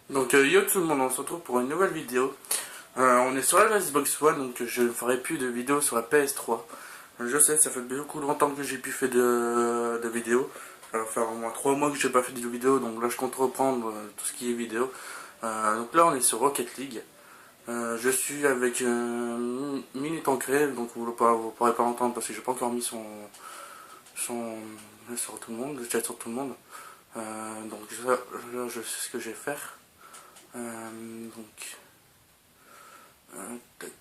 Donc yo tout le monde, on se retrouve pour une nouvelle vidéo. On est sur la Xbox One, donc je ne ferai plus de vidéos sur la PS3. Je sais, ça fait beaucoup longtemps que j'ai plus fait de vidéos. Ça va faire au moins 3 mois que j'ai pas fait de vidéos, donc là je compte reprendre tout ce qui est vidéo. Donc là on est sur Rocket League. Je suis avec Mini Tancred, donc vous ne pourrez pas l'entendre parce que j'ai pas encore mis son sur tout le monde, le chat sur tout le monde. Donc là, je sais ce que je vais faire. Donc, tac,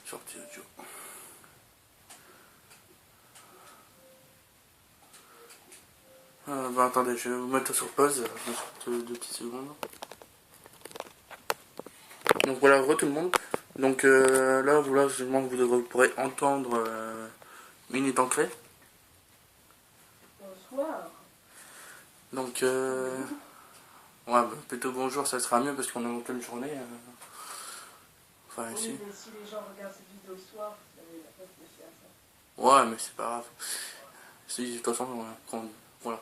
sortie audio. Bah attendez, je vais vous mettre sur pause, deux petites secondes. Donc voilà, re tout le monde. Donc là, voilà, vous pourrez entendre Mini Tancred. Bonsoir. Donc, ouais, bah, plutôt bonjour, ça sera mieux parce qu'on est en pleine journée. Enfin, Oui, ici. mais si les gens regardent cette vidéo le soir, vous savez, la peine de faire ça. Ouais, mais c'est pas grave. Si, de toute façon, voilà.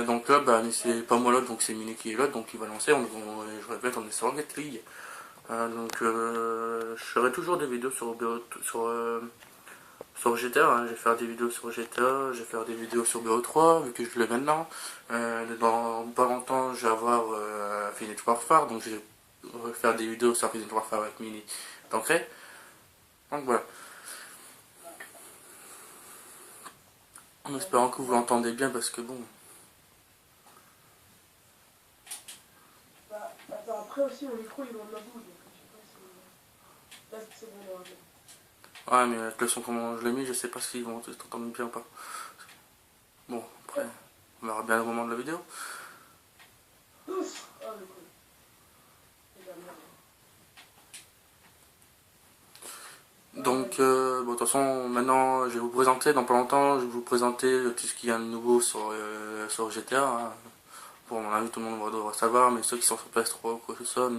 Donc là, bah, c'est pas moi l'autre, donc c'est Mini qui est l'autre, donc il va lancer. Je répète, on est sur Rocket League. Donc, je ferai toujours des vidéos sur GTA. Hein. Je vais faire des vidéos sur GTA, je vais faire des vidéos sur BO3, vu que je l'ai maintenant. Dans pas longtemps, je vais avoir Infinite Warfare, donc je vais faire des vidéos sur Infinite Warfare avec Mini Tancred. Donc voilà. En espérant que vous l'entendez bien, parce que bon. Bah, attends, après aussi, mon micro, il est loin de la bouche, donc je sais pas si... Là, c'est bon, là. Ouais, mais avec le son comment je l'ai mis, je sais pas s'ils vont t'entendre bien ou pas. Bon, après, on verra bien au moment de la vidéo. Tous. Ah, le coup. C'est la merde. Donc, bon, de toute façon, maintenant, je vais vous présenter, dans pas longtemps, je vais vous présenter tout ce qu'il y a de nouveau sur GTA. Hein. Bon, à mon avis, tout le monde devra savoir, mais ceux qui sont sur PS3 ou quoi que ce soit,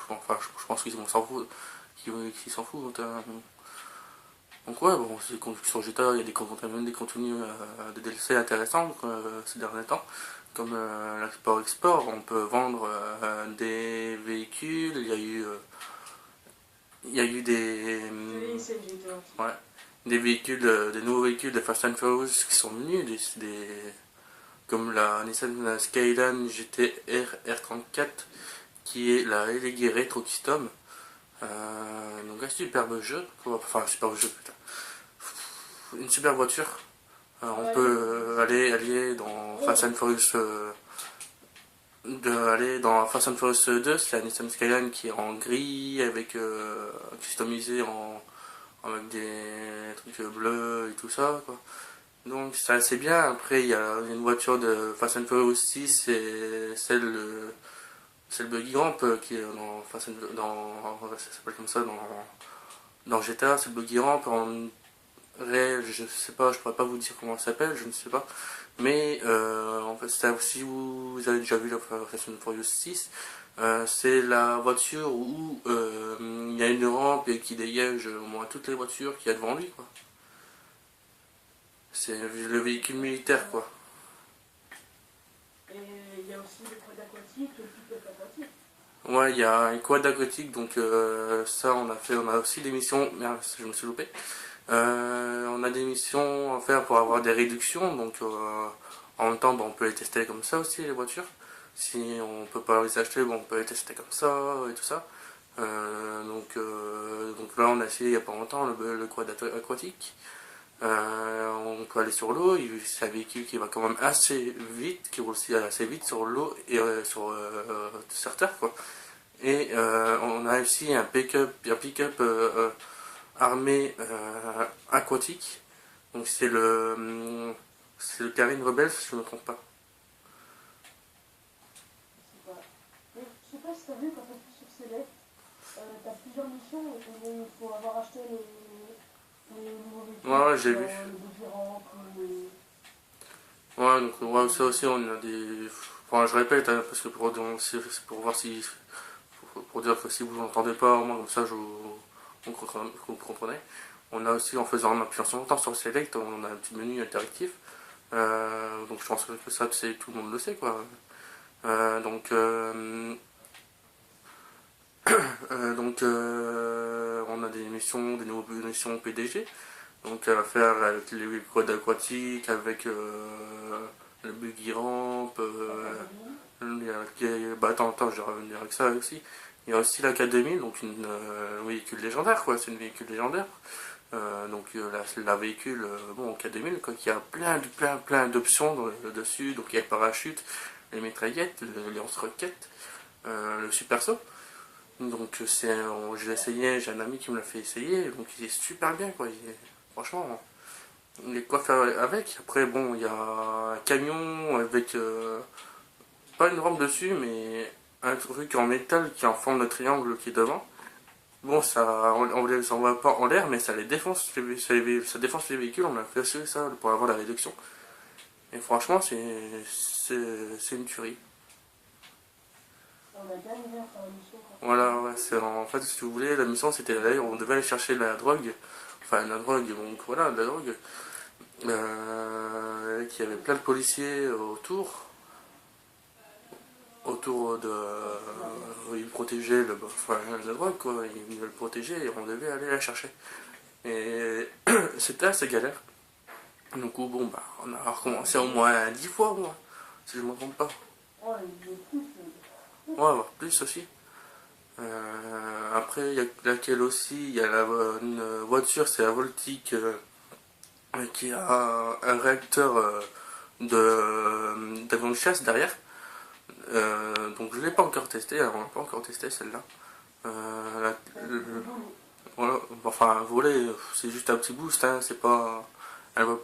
enfin, je pense qu'ils vont s'en foutre. Qu'ils s'en foutent. Hein. Donc, ouais, bon, sur GTA, il y a même des contenus de DLC intéressants ces derniers temps. Comme l'export, on peut vendre des véhicules, il y a eu Oui, c'est GTA. ouais, des véhicules, des nouveaux véhicules de Fast and Furious qui sont venus, comme la Nissan Skyline GT-R R34, qui est la Elegir Retro Custom. Donc un superbe jeu, enfin un superbe jeu, putain. Une super voiture. On peut aller dans Fast and Furious aller dans Fast and Furious 2, c'est la Nissan Skyline qui est en gris avec customisé avec des trucs bleus et tout ça quoi. Donc c'est assez bien. Après il y a une voiture de Fast and Furious 6, c'est le Buggy Ramp qui est dans ça s'appelle comme ça dans GTA, c'est le Buggy Ramp en réel, je sais pas, je pourrais pas vous dire comment ça s'appelle, je ne sais pas. Mais en fait, si vous avez déjà vu la Fast and Furious 6, c'est la voiture où il y a une rampe et qui dégage au moins toutes les voitures qu'il y a devant lui, quoi. C'est le véhicule militaire, quoi. Et il y a aussi le quad aquatique, le pick-up aquatique. Ouais, il y a un quad aquatique, donc ça on a aussi des missions, merde, je me suis loupé. On a des missions à faire pour avoir des réductions, donc en même temps, bon, on peut les tester comme ça aussi, les voitures. Si on peut pas les acheter, bon, on peut les tester comme ça et tout ça. Donc là, on a essayé il y a pas longtemps le quad aquatique. On peut aller sur l'eau, c'est un véhicule qui va quand même assez vite, qui roule aussi assez vite sur l'eau et sur terre, quoi. Et on a aussi un pick-up armée aquatique. Donc c'est le Karine Rebelle si je ne me trompe pas. Je sais pas. Mais je sais pas si t'as vu quand t'appuies sur Select, t'as plusieurs missions où il faut avoir acheté les nouveaux véhicules. Ouais, ouais, j'ai vu. Le buggy ramp ou les... Ouais, donc ouais, ça aussi on a des. Enfin, je répète, hein, parce que c'est pour voir si. Pour dire que si vous n'entendez pas, au moins comme ça vous comprenez. On a aussi en appuyant sur longtemps sur Select, on a un petit menu interactif. Donc je pense que ça, tout le monde le sait, quoi. Donc, on a des missions, des nouvelles missions PDG. Donc à faire avec les quads aquatiques, avec le buggy ramp. Attends, je vais revenir avec ça aussi. Il y a aussi la K2000, donc un véhicule légendaire, quoi. C'est une véhicule légendaire. La véhicule, bon, K2000, quoi, qui a plein d'options dessus. Donc il y a le parachute, les mitraillettes, les lance-roquettes, le super saut. Donc je l'ai essayé, j'ai un ami qui me l'a fait essayer, donc il est super bien, quoi. Franchement, il est quoi faire avec. Après, bon, il y a un camion avec pas une rampe dessus, mais un truc en métal qui est en forme de triangle qui est devant. Bon, on les envoie pas en l'air, mais ça ça défonce les véhicules. On a fait ça pour avoir la réduction. Et franchement, c'est une tuerie. On a bien aimé faire une mission, quoi. Voilà, ouais, en fait, si vous voulez, la mission c'était on devait aller chercher la drogue. Enfin, la drogue, donc voilà, de la drogue. Qu'il y avait plein de policiers autour de. Ils protégeaient la drogue, quoi. Ils veulent le protéger et on devait aller la chercher. Et c'était assez galère. Du coup, bon, bah, on a recommencé au moins 10 fois, moi, si je ne me trompe pas. Ouais, il y a plus. Ouais, voire plus aussi. Après, il y a laquelle aussi, il y a une voiture, c'est la Voltic, qui a un réacteur d'avion de chasse derrière. Donc je ne l'ai pas encore testé, on n'a pas encore testé celle-là. Voilà, enfin voler, c'est juste un petit boost, hein, c'est pas. Elle vole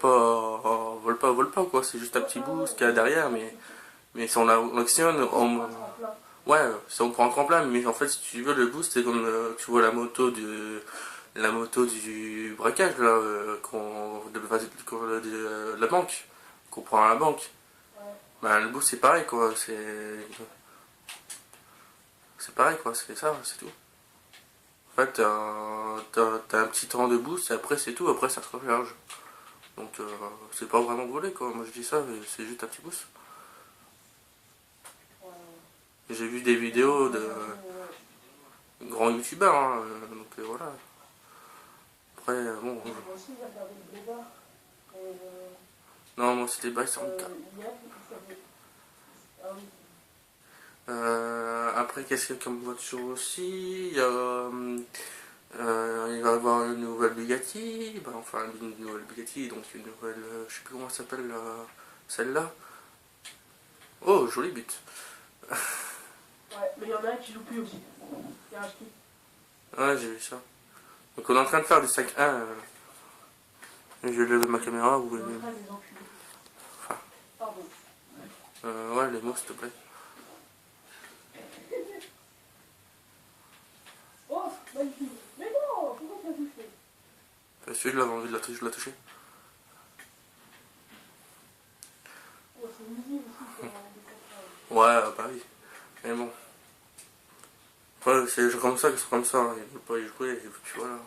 pas quoi, c'est juste un petit boost qu'il y a derrière, mais si on l'actionne, ouais, si on prend un tremplin, mais en fait si tu veux le boost, c'est comme tu vois la moto du braquage là, de la banque, qu'on prend à la banque. Bah, le boost c'est pareil quoi, c'est pareil quoi, c'est ça, c'est tout. En fait, t'as un petit temps de boost et après c'est tout, après ça se recharge. Donc c'est pas vraiment volé quoi, moi je dis ça, mais c'est juste un petit boost. J'ai vu des vidéos de grands youtubeurs, hein, donc voilà. Après, bon. Moi aussi, j'ai regardé le débat. Non, moi c'était Bryce Hanka. Ah oui. Après, qu'est-ce qu'il y a comme voiture aussi? Il va y avoir une nouvelle Bugatti, bah, enfin une nouvelle Bugatti, donc une nouvelle, je sais plus comment ça s'appelle celle-là. Oh, jolie bite. Ouais, mais il y en a un qui joue plus aussi. Il y a un ski. Ouais, j'ai vu ça. Donc on est en train de faire du 5-1. Je vais lever ma caméra, vous On est voulez. en train de les enculer. Enfin, Pardon. ouais, les mots s'il te plaît. Oh, magnifique. Mais non, pourquoi tu l'as touché? Parce que je l'avais envie de la toucher. Oh, c'est nuisible aussi pour des contrats. Ouais, bah oui. Mais bon. Ouais, c'est des jeux comme ça qui sont comme ça, hein. Ils veulent pas y jouer, et puis voilà.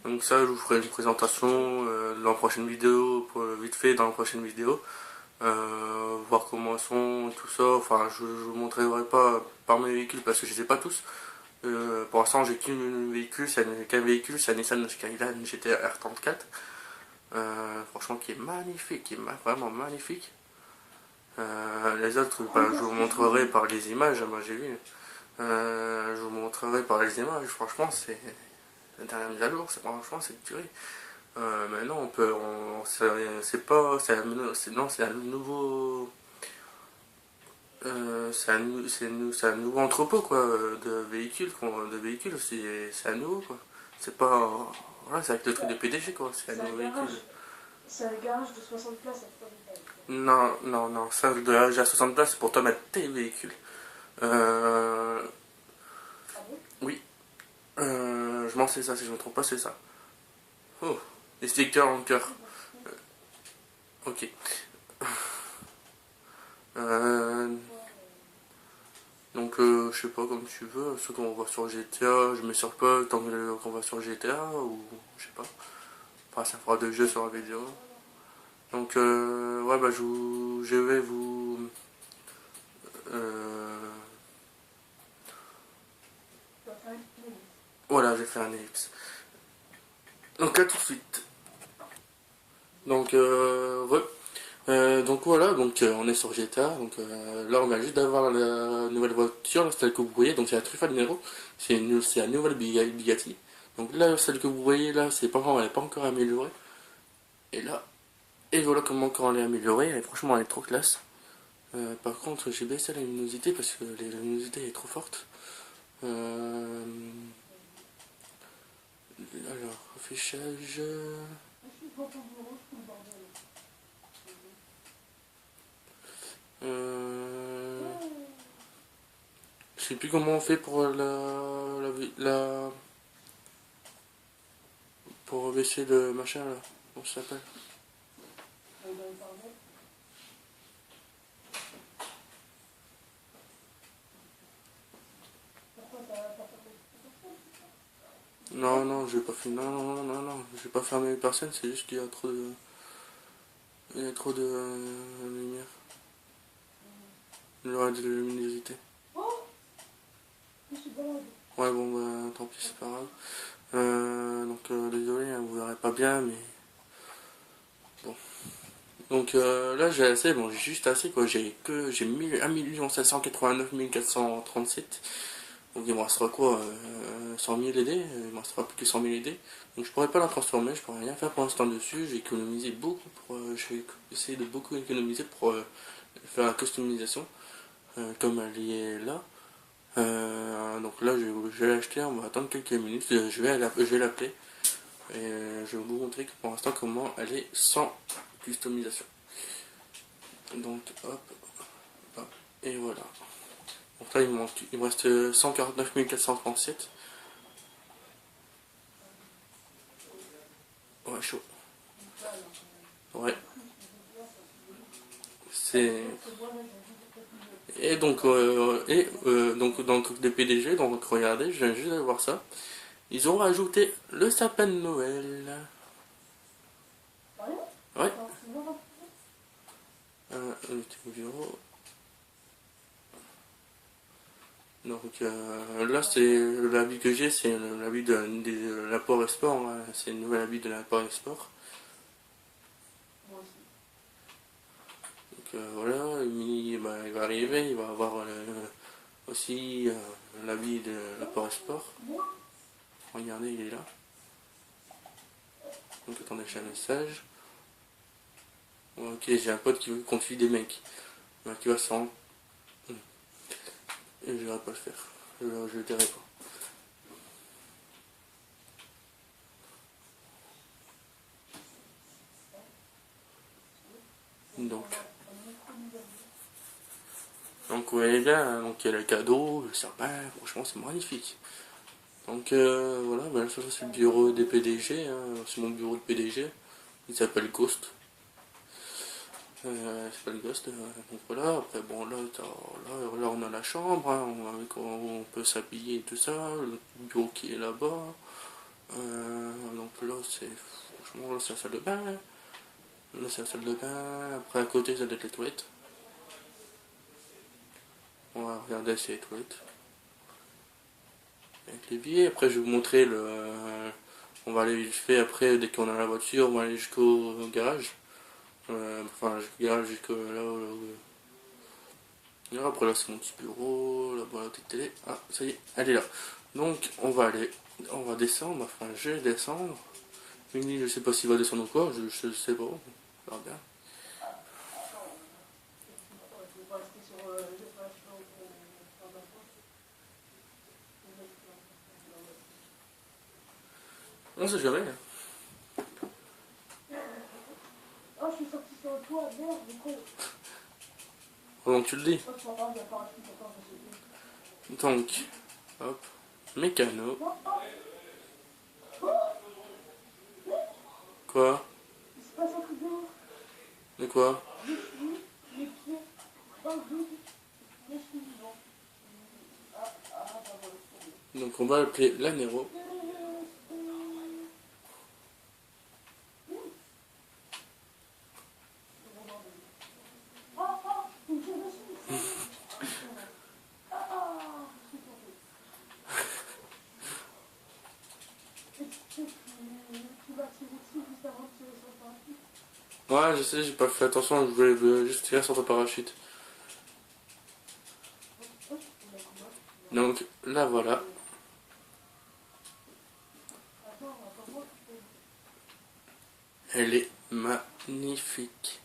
Donc ça, je vous ferai une présentation dans la prochaine vidéo, vite fait dans la prochaine vidéo. Voir comment ils sont, tout ça. Enfin, je vous montrerai pas par mes véhicules parce que je les ai pas tous. Pour l'instant, j'ai qu'un véhicule, c'est un Nissan Skyline GT R34. Franchement, qui est magnifique, qui est vraiment magnifique. Les autres, ben, je vous montrerai par les images, moi j'ai vu. Je vous montrerai par les images, franchement, c'est la dernière mise à jour, franchement, c'est une tuerie. Maintenant, c'est pas, non, c'est un nouveau, c'est un nouveau entrepôt quoi, de véhicules, c'est un nouveau quoi. C'est pas, voilà, c'est avec le truc de PDG quoi, c'est un nouveau véhicule. C'est un garage de 60 places à Paris. Non, non, non, ça de la à 60 places, c'est pour toi mettre tes véhicules. Euh, Ah bon? oui, je m'en sais ça, si je me trompe pas, c'est ça. Oh, les stickers en cœur. Ok. Euh, Donc je sais pas, comme tu veux, soit qu'on va sur GTA, je mets sur pause tant qu'on va sur GTA, ou je sais pas. Enfin, ça fera 2 jeux sur la vidéo. Donc ouais, bah je vais vous... euh, Tu vas faire une vidéo. voilà, j'ai fait un ellipse. Donc là tout de suite. Donc ouais. Donc voilà, donc on est sur GTA, donc là on a juste d'avoir la nouvelle voiture, là, celle que vous voyez, donc c'est la Truffaut, c'est la nouvelle Bugatti. Donc là, celle que vous voyez là, c'est pas vraiment, elle n'est pas encore améliorée. Et là, et voilà comment encore elle est améliorée, et franchement elle est trop classe. Par contre, j'ai baissé la luminosité parce que la luminosité est trop forte. Euh, alors, affichage. Je suis devant ton bureau, je fous le bordel. Euh, je sais plus comment on fait pour pour baisser le machin là. Comment ça s'appelle? Dans les paramètres. Pourquoi t'as fermé Non, non, j'ai pas fait. Non, non, non, non, non. J'ai pas fermé personne, c'est juste qu'il y a trop de. Il y a trop de lumière. Il y aura de luminosité. Oh, je suis balade. Ouais, bon, bah tant pis, c'est pas grave. Donc, désolé, hein, vous verrez pas bien, mais bon. Donc là, j'ai assez, bon, j'ai juste assez, quoi. J'ai 1 589 437. Donc il me restera quoi 100 000 ID, il me restera plus que 100 000 ID. Donc je pourrais pas la transformer, je pourrais rien faire pour l'instant dessus. J'ai économisé beaucoup je vais essayer de beaucoup économiser pour faire la customisation, comme elle y est là. Donc là je vais l'acheter, on va attendre quelques minutes, je vais l'appeler. Et je vais vous montrer que pour l'instant comment elle est sans customisation. Donc hop, hop, et voilà. Donc là il me reste 149 437. Ouais, chaud. Ouais. C'est... Et donc, dans le truc des PDG, donc regardez, je viens juste de voir ça. Ils ont rajouté le sapin de Noël. Ouais. Le bureau. Donc là, c'est l'habit que j'ai, c'est l'habit de l'apport export. Hein. C'est le nouvel habit de l'apport export. Donc voilà, il va arriver, il va avoir aussi l'habit de l'apport export. Regardez, il est là. Donc attendez, j'ai un message. Ok, j'ai un pote qui veut qu'on suive des mecs. Qui va se rendre. Et je vais pas le faire. Je le dirai pas. Donc vous voyez bien, donc il y a le cadeau, le sapin, franchement c'est magnifique. Donc voilà, ben, ça c'est le bureau des PDG, hein, c'est mon bureau de PDG, il s'appelle Ghost. Il s'appelle Ghost, donc voilà, après bon là on a la chambre, hein, on peut s'habiller et tout ça, le bureau qui est là-bas. Donc là c'est franchement là c'est la salle de bain. Là c'est la salle de bain, après à côté ça doit être les toilettes. On va regarder si les toilettes. Avec l'évier, après je vais vous montrer on va aller vite fait après, dès qu'on a la voiture, on va aller jusqu'au garage. Enfin jusqu'au garage jusqu'au là, après là c'est mon petit bureau, là-bas la petite télé. Ah ça y est, elle est là. Donc on va descendre, enfin je vais descendre. Mini je sais pas s'il va descendre ou quoi, je sais pas, on verra bien. On sait jamais. Oh, je suis sorti sur le toit, merde, du coup. Donc tu le dis. Donc, hop, mécano. Quoi? Il se passe un truc de ouf. De quoi? Je suis les pieds dans le vide. Je suis vivant. Donc on va appeler la Nero. Ouais, je sais, j'ai pas fait attention, je voulais juste tirer sur ton parachute. Donc là voilà. Elle est magnifique.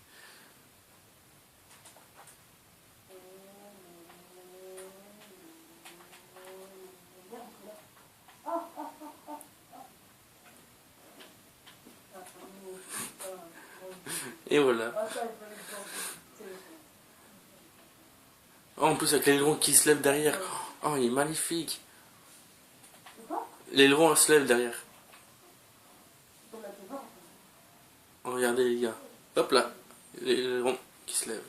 Et voilà. Oh, en plus avec l'aileron qui se lève derrière. Oh, il est magnifique. L'aileron se lève derrière. Oh, regardez les gars. Hop là. L'aileron qui se lève.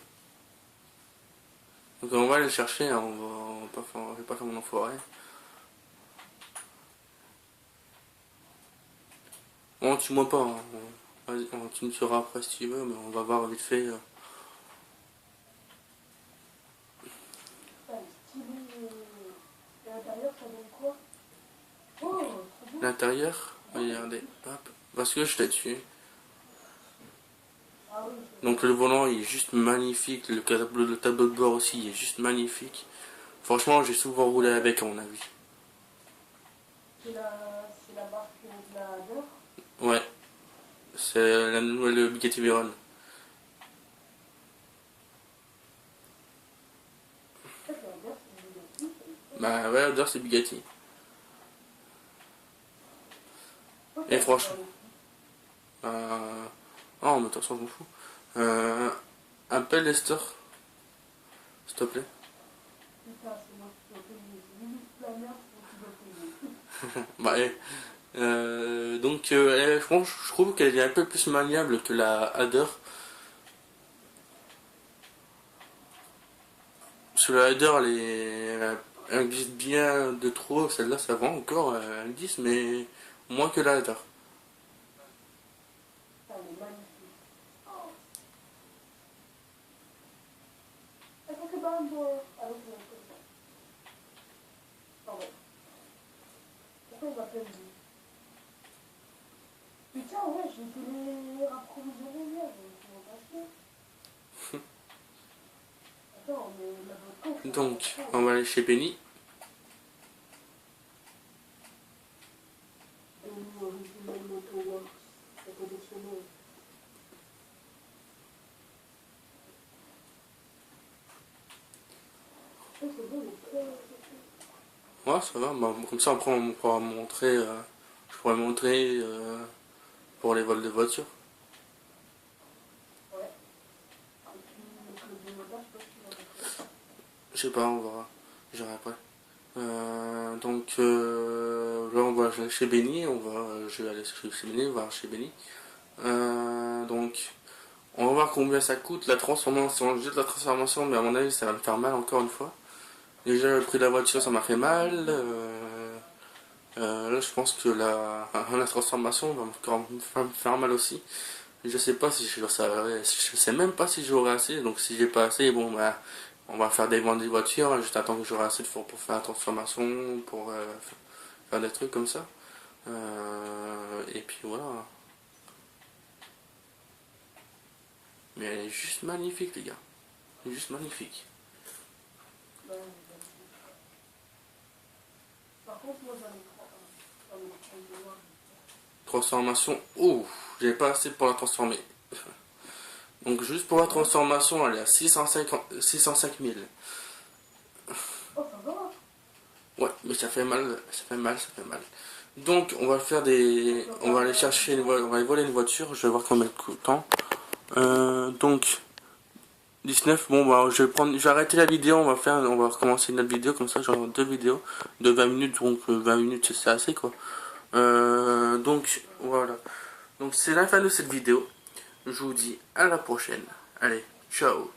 Donc on va aller le chercher, hein. On va pas faire mon enfoiré. Bon, tue-moi pas. Hein. Vas-y, tu me tueras après si tu veux, mais on va voir vite fait. L'intérieur, regardez, hop, parce que je l'ai tué. Donc le volant il est juste magnifique, le tableau de bord aussi il est juste magnifique. Franchement j'ai souvent roulé avec à mon avis. C'est la marque de la Deur. Ouais, c'est la nouvelle Bugatti Veyron. Bah ouais, Odeur c'est Bugatti. Et franchement... Oh mais de toute façon je m'en fous. Appelle Lester, s'il te plaît. Bah, donc je trouve qu'elle est un peu plus maniable que la Hader. Parce que la Hader elle glisse bien de trop, celle-là ça va encore, elle glisse mais moins que la Hader. Putain, ouais, j'ai tous les approvisionnements hier, donc on va passer. Attends, mais la vodka, Donc, on va aller chez Benny. Ouais, ça va, bah, comme ça après on pourra montrer, je pourrais montrer pour les vols de voiture. Je sais pas, on verra, j'irai après. Donc là on va chez Benny, je vais aller chez Benny, on va chez Benny. Donc on va voir combien ça coûte la transformation, juste la transformation, mais à mon avis ça va me faire mal encore une fois. Déjà le prix de la voiture ça m'a fait mal. Là je pense que la transformation va encore me faire mal aussi. Je sais pas si je sais même pas si j'aurai assez, donc si j'ai pas assez, bon bah on va faire des ventes des voitures, juste attendre que j'aurai assez de fonds pour faire la transformation, pour faire des trucs comme ça. Et puis voilà. Mais elle est juste magnifique les gars. Elle est juste magnifique. Par contre, moi j'en ai Transformation, oh, j'avais pas assez pour la transformer. Donc juste pour la transformation, elle est à 605 000. Oh, ça va. Ouais, mais ça fait mal, ça fait mal, ça fait mal. Donc on va faire des... On va aller chercher, on va aller voler une voiture, je vais voir combien de temps. Donc 19, bon bah je vais arrêter la vidéo, on va recommencer une autre vidéo, comme ça j'aurai deux vidéos de 20 minutes, donc 20 minutes c'est assez quoi. Donc voilà. Donc c'est la fin de cette vidéo. Je vous dis à la prochaine. Allez, ciao.